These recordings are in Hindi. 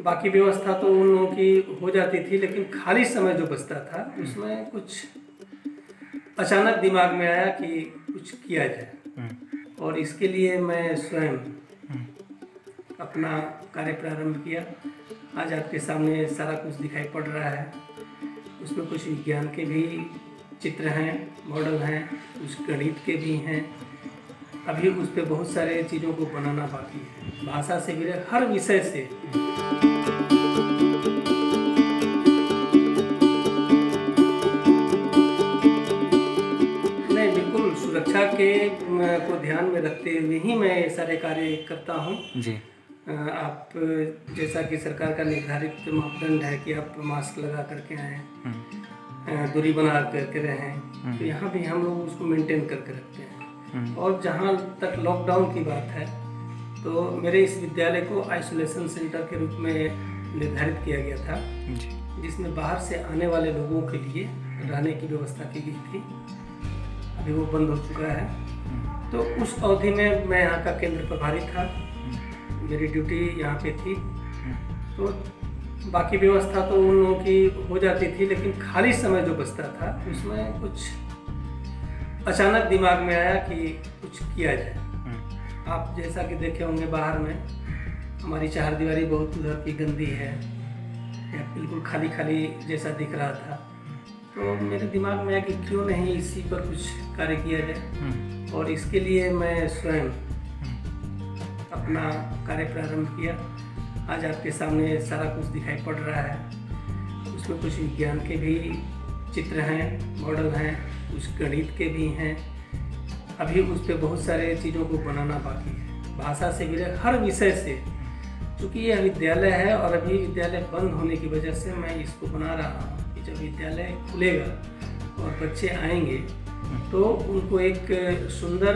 बाकी व्यवस्था तो उन लोगों की हो जाती थी, लेकिन खाली समय जो बचता था उसमें कुछ अचानक दिमाग में आया कि कुछ किया जाए, और इसके लिए मैं स्वयं अपना कार्य प्रारंभ किया। आज आपके सामने सारा कुछ दिखाई पड़ रहा है। उसमें कुछ विज्ञान के भी चित्र हैं, मॉडल हैं, कुछ गणित के भी हैं। अभी उस पर बहुत सारे चीज़ों को बनाना बाकी है, भाषा से भी हर विषय से। नहीं, बिल्कुल सुरक्षा के को ध्यान में रखते हुए ही मैं ये सारे कार्य करता हूँ जी। आप जैसा कि सरकार का निर्धारित मापदंड है कि आप मास्क लगा करके आएँ, दूरी बना करके रहें, तो यहाँ भी हम लोग उसको मेंटेन करके रखते हैं। और जहाँ तक लॉकडाउन की बात है, तो मेरे इस विद्यालय को आइसोलेशन सेंटर के रूप में निर्धारित किया गया था, जिसमें बाहर से आने वाले लोगों के लिए रहने की व्यवस्था की गई थी। अभी वो बंद हो चुका है। तो उस अवधि में मैं यहाँ का केंद्र प्रभारी था, मेरी ड्यूटी यहाँ पे थी। तो बाकी व्यवस्था तो उन लोगों की हो जाती थी, लेकिन खाली समय जो बचता था उसमें कुछ अचानक दिमाग में आया कि कुछ किया जाए। आप जैसा कि देखे होंगे बाहर में हमारी चारदीवारी बहुत उधर की गंदी है, या बिल्कुल खाली खाली जैसा दिख रहा था। तो मेरे दिमाग में आया कि क्यों नहीं इसी पर कुछ कार्य किया जाए, और इसके लिए मैं स्वयं अपना कार्य प्रारंभ किया। आज आपके सामने सारा कुछ दिखाई पड़ रहा है। उसमें कुछ विज्ञान के भी चित्र हैं, मॉडल हैं, कुछ गणित के भी हैं। अभी उस पर बहुत सारे चीज़ों को बनाना बाकी है, भाषा से भी हर विषय से। चूँकि यह विद्यालय है और अभी विद्यालय बंद होने की वजह से मैं इसको बना रहा हूँ कि जब विद्यालय खुलेगा और बच्चे आएंगे तो उनको एक सुंदर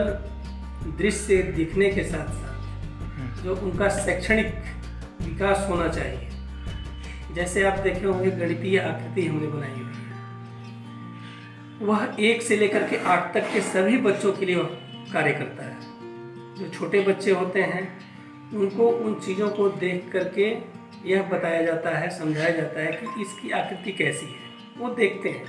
दृश्य दिखने के साथ साथ जो उनका शैक्षणिक विकास होना चाहिए। जैसे आप देखे होंगे गणितीय आकृति हमने बनाई हुई है, वह 1 से लेकर के 8 तक के सभी बच्चों के लिए वह कार्य करता है। जो छोटे बच्चे होते हैं उनको उन चीज़ों को देख करके यह बताया जाता है, समझाया जाता है कि इसकी आकृति कैसी है। वो देखते हैं,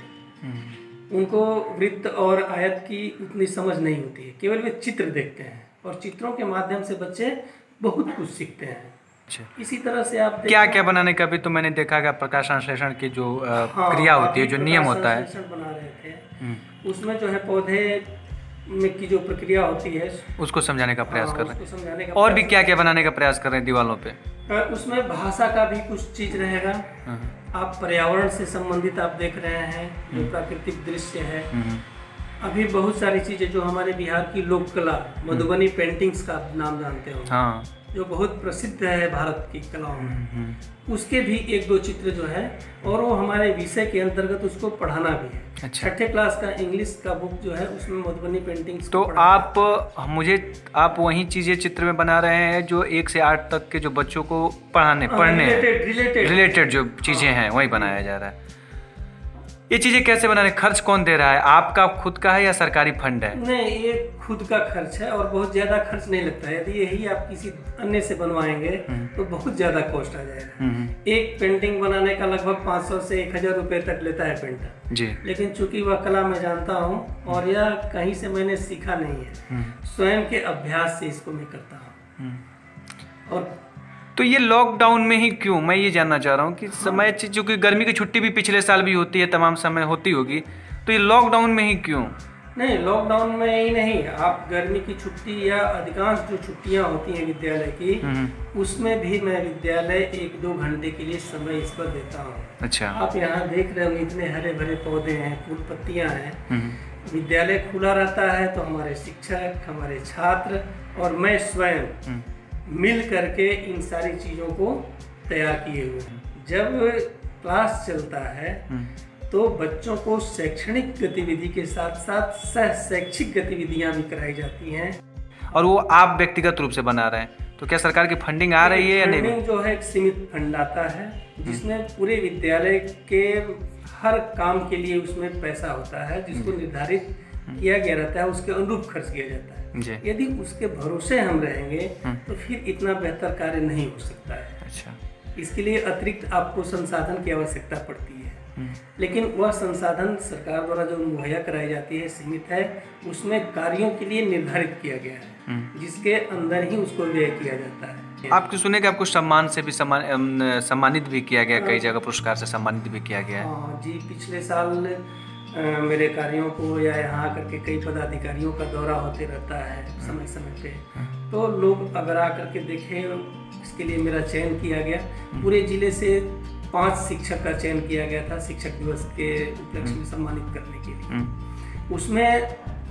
उनको वृत्त और आयत की उतनी समझ नहीं होती है, केवल वे चित्र देखते हैं, और चित्रों के माध्यम से बच्चे बहुत कुछ सीखते हैं। अच्छा। इसी तरह से आप क्या क्या बनाने का भी तो मैंने देखा कि प्रकाश संश्लेषण की जो क्रिया होती है, जो नियम होता है, बना रहे थे। उसमें जो है पौधे में की जो प्रक्रिया होती है उसको समझाने का प्रयास कर रहे हैं। और और भी क्या क्या बनाने का प्रयास कर रहे हैं दीवारों पे? उसमें भाषा का भी कुछ चीज रहेगा। आप पर्यावरण से संबंधित आप देख रहे हैं, जो प्राकृतिक दृश्य है। अभी बहुत सारी चीजें जो हमारे बिहार की लोक कला, मधुबनी पेंटिंग्स का नाम जानते हो, हाँ, जो बहुत प्रसिद्ध है भारत की कलाओं में, उसके भी 1-2 चित्र जो है, और वो हमारे विषय के अंतर्गत उसको पढ़ाना भी है। अच्छा। 6ठी क्लास का इंग्लिश का बुक जो है उसमें मधुबनी पेंटिंग्स। तो आप वही चीजें चित्र में बना रहे हैं जो 1 से 8 तक के जो बच्चों को पढ़ने रिलेटेड जो चीजें हैं वही बनाया जा रहा है। ये चीजें कैसे बना रहे हैं? खर्च कौन दे रहा है? आपका खुद का है या सरकारी फंड है? नहीं, ये खुद का खर्च है और बहुत ज्यादा खर्च नहीं लगता है। यदि यही आप किसी अन्य से बनवाएंगे तो बहुत ज्यादा कॉस्ट आ जाएगा। एक पेंटिंग बनाने का लगभग 500 से 1000 रुपए तक लेता है पेंटर जी। लेकिन चूंकि वह कला मैं जानता हूँ और यह कहीं से मैंने सीखा नहीं है, स्वयं के अभ्यास से इसको मैं करता हूँ। और तो ये लॉकडाउन में ही क्यों, मैं ये जानना चाह रहा हूँ कि समय, चूंकि गर्मी की छुट्टी भी पिछले साल भी होती है, तमाम समय होती होगी, तो ये लॉकडाउन में ही क्यों? नहीं, लॉकडाउन में ही नहीं, आप गर्मी की छुट्टी या अधिकांश जो छुट्टियां होती हैं विद्यालय की, उसमें भी मैं विद्यालय 1-2 घंटे के लिए समय इस पर देता हूँ। अच्छा। आप यहाँ देख रहे हो इतने हरे भरे पौधे हैं, फूल पत्तियाँ हैं। विद्यालय खुला रहता है तो हमारे शिक्षक, हमारे छात्र और मैं स्वयं मिल करके इन सारी चीज़ों को तैयार किए हुए हैं। जब क्लास चलता है तो बच्चों को शैक्षणिक गतिविधि के साथ साथ सह शैक्षिक गतिविधियां भी कराई जाती हैं। और वो आप व्यक्तिगत रूप से बना रहे हैं, तो क्या सरकार की फंडिंग आ रही है या नहीं? फंडिंग जो है एक सीमित फंड आता है जिसमें पूरे विद्यालय के हर काम के लिए उसमें पैसा होता है, जिसको निर्धारित किया गया रहता है, उसके अनुरूप खर्च किया जाता है। यदि उसके भरोसे हम रहेंगे तो फिर इतना बेहतर कार्य नहीं हो सकता है। अच्छा। इसके लिए अतिरिक्त आपको संसाधन की आवश्यकता पड़ती है, लेकिन वह संसाधन सरकार द्वारा जो मुहैया कराई जाती है सीमित है। उसमें कार्यों के लिए निर्धारित किया गया है जिसके अंदर ही उसको व्यय किया जाता है। आपके सुने कि आपको सम्मान से भी सम्मानित भी किया गया, कई जगह पुरस्कार से सम्मानित भी किया गया है। जी, पिछले साल मेरे कार्यों को या यहाँ आकर के कई पदाधिकारियों का दौरा होते रहता है समय समय पे, तो लोग अगर आकर के देखें, इसके लिए मेरा चयन किया गया। पूरे जिले से 5 शिक्षक का चयन किया गया था शिक्षक दिवस के उपलक्ष्य में सम्मानित करने के लिए। उसमें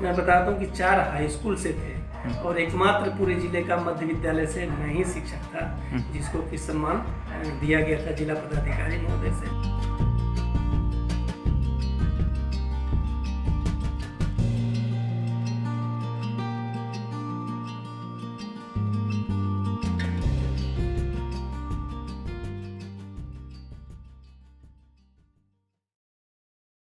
मैं बताता हूँ कि 4 हाई स्कूल से थे और एकमात्र पूरे जिले का मध्य विद्यालय से मैं ही शिक्षक था जिसको कि सम्मान दिया गया था जिला पदाधिकारी महोदय से।